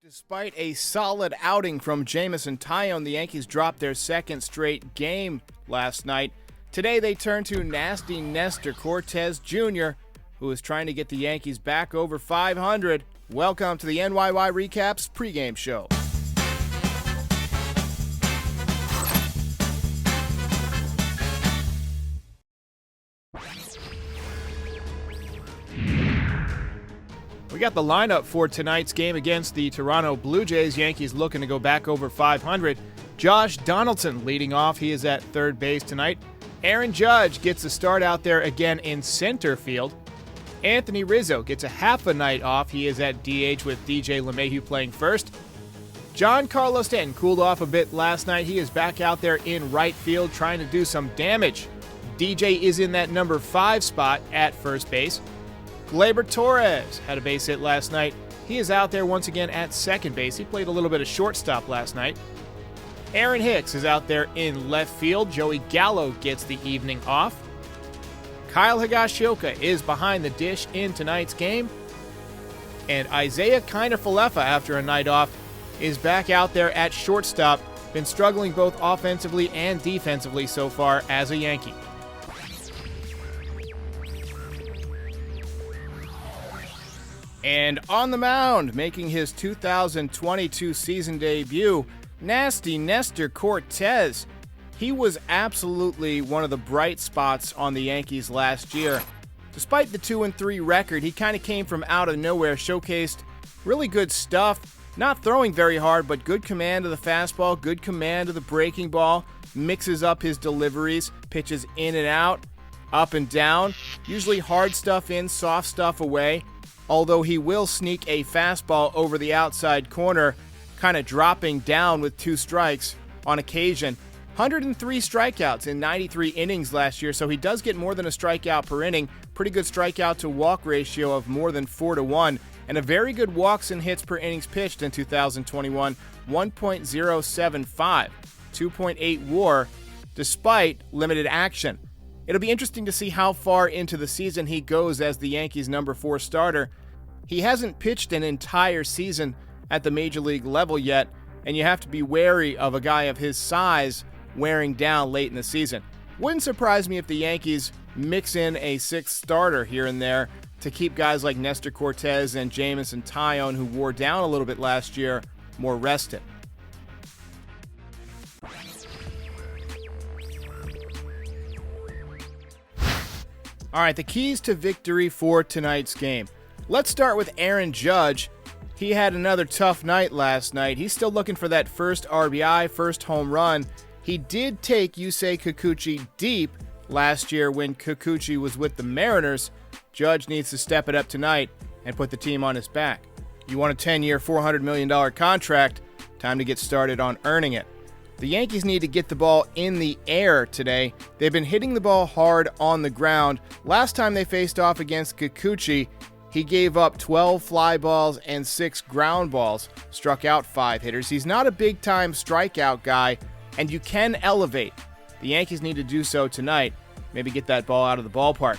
Despite a solid outing from Jameson Taillon, the Yankees dropped their second straight game last night. Today they turn to nasty Nestor Cortez Jr., who is trying to get the Yankees back over 500. Welcome to the NYY Recaps pregame show. We got the lineup for tonight's game against the Toronto Blue Jays. Yankees looking to go back over 500. Josh Donaldson leading off. He is at third base tonight. Aaron Judge gets a start out there again in center field. Anthony Rizzo gets a half a night off. He is at DH with DJ LeMahieu playing first. Giancarlo Stanton cooled off a bit last night. He is back out there in right field trying to do some damage. DJ is in that number 5 spot at first base. Gleyber Torres had a base hit last night. He is out there once again at second base. He played a little bit of shortstop last night. Aaron Hicks is out there in left field. Joey Gallo gets the evening off. Kyle Higashioka is behind the dish in tonight's game. And Isaiah Kiner-Falefa, after a night off, is back out there at shortstop. Been struggling both offensively and defensively so far as a Yankee. And on the mound, making his 2022 season debut, nasty Nestor Cortez. He was absolutely one of the bright spots on the Yankees last year. Despite the 2-3 record, he kind of came from out of nowhere, showcased really good stuff. Not throwing very hard, but good command of the fastball, good command of the breaking ball, mixes up his deliveries, pitches in and out, up and down, usually hard stuff in, soft stuff away. Although he will sneak a fastball over the outside corner, kind of dropping down with 2 strikes on occasion. 103 strikeouts in 93 innings last year, so he does get more than a strikeout per inning. Pretty good strikeout to walk ratio of more than 4-1, and a very good walks and hits per innings pitched in 2021, 1.075, 2.8 WAR, despite limited action. It'll be interesting to see how far into the season he goes as the Yankees' number 4 starter. He hasn't pitched an entire season at the major league level yet, and you have to be wary of a guy of his size wearing down late in the season. Wouldn't surprise me if the Yankees mix in a 6th starter here and there to keep guys like Nestor Cortez and Jameson Taillon, who wore down a little bit last year, more rested. All right, the keys to victory for tonight's game. Let's start with Aaron Judge. He had another tough night last night. He's still looking for that first RBI, first home run. He did take Yusei Kikuchi deep last year when Kikuchi was with the Mariners. Judge needs to step it up tonight and put the team on his back. You want a 10-year, $400 million contract? Time to get started on earning it. The Yankees need to get the ball in the air today. They've been hitting the ball hard on the ground. Last time they faced off against Kikuchi, he gave up 12 fly balls and 6 ground balls, struck out 5 hitters. He's not a big-time strikeout guy, and you can elevate. The Yankees need to do so tonight. Maybe get that ball out of the ballpark.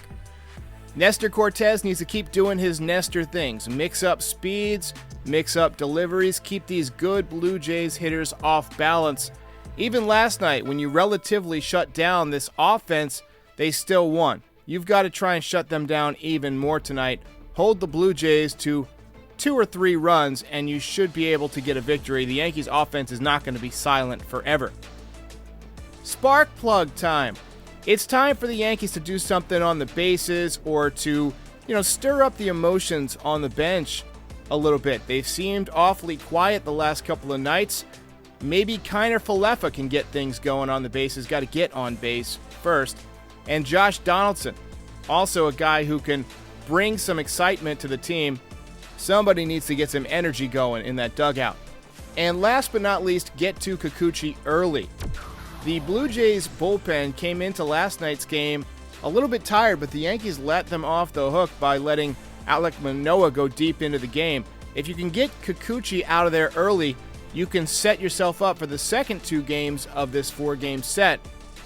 Nestor Cortez needs to keep doing his Nestor things. Mix up speeds, mix up deliveries, keep these good Blue Jays hitters off balance. Even last night, when you relatively shut down this offense, they still won. You've got to try and shut them down even more tonight. Hold the Blue Jays to 2 or 3 runs, and you should be able to get a victory. The Yankees' offense is not going to be silent forever. Spark plug time. It's time for the Yankees to do something on the bases or to, stir up the emotions on the bench a little bit. They've seemed awfully quiet the last couple of nights. Maybe Kiner-Falefa can get things going on the bases. Got to get on base first. And Josh Donaldson, also a guy who can bring some excitement to the team. Somebody needs to get some energy going in that dugout. And last but not least, get to Kikuchi early. The Blue Jays bullpen came into last night's game a little bit tired, but the Yankees let them off the hook by letting Alek Manoah go deep into the game. If you can get Kikuchi out of there early, you can set yourself up for the second 2 games of this 4-game set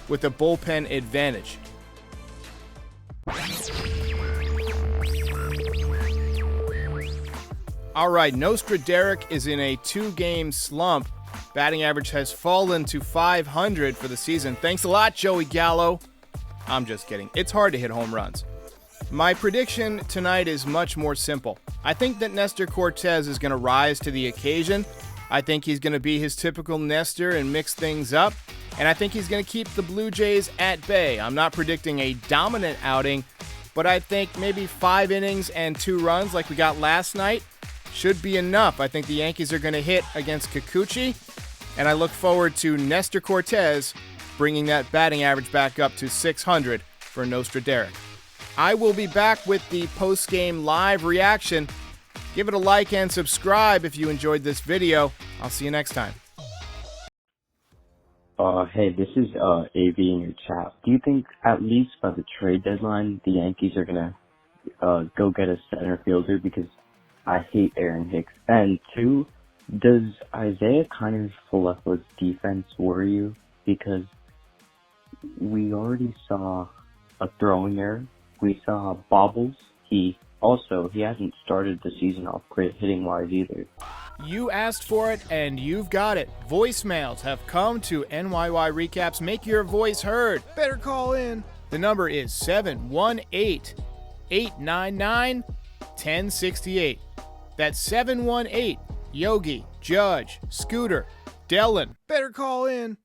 with a bullpen advantage. All right, Nostra Derek is in a 2-game slump. Batting average has fallen to .500 for the season. Thanks a lot, Joey Gallo. I'm just kidding. It's hard to hit home runs. My prediction tonight is much more simple. I think that Nestor Cortez is going to rise to the occasion. I think he's going to be his typical Nestor and mix things up. And I think he's going to keep the Blue Jays at bay. I'm not predicting a dominant outing, but I think maybe 5 innings and 2 runs like we got last night should be enough. I think the Yankees are going to hit against Kikuchi, and I look forward to Nestor Cortez bringing that batting average back up to .600 for Nostra Derek. I will be back with the post-game live reaction. Give it a like and subscribe if you enjoyed this video. I'll see you next time. Hey, this is AB in your chat. Do you think at least by the trade deadline the Yankees are gonna go get a center fielder, because I hate Aaron Hicks? And 2, does Isaiah Kiner-Falefa's defense worry you? Because we already saw a throwing error. We saw bobbles. He hasn't started the season off great hitting-wise either. You asked for it, and you've got it. Voicemails have come to NYY Recaps. Make your voice heard. Better call in. The number is 718-899-1068. That's 718 Yogi, Judge, Scooter, Dellin. Better call in.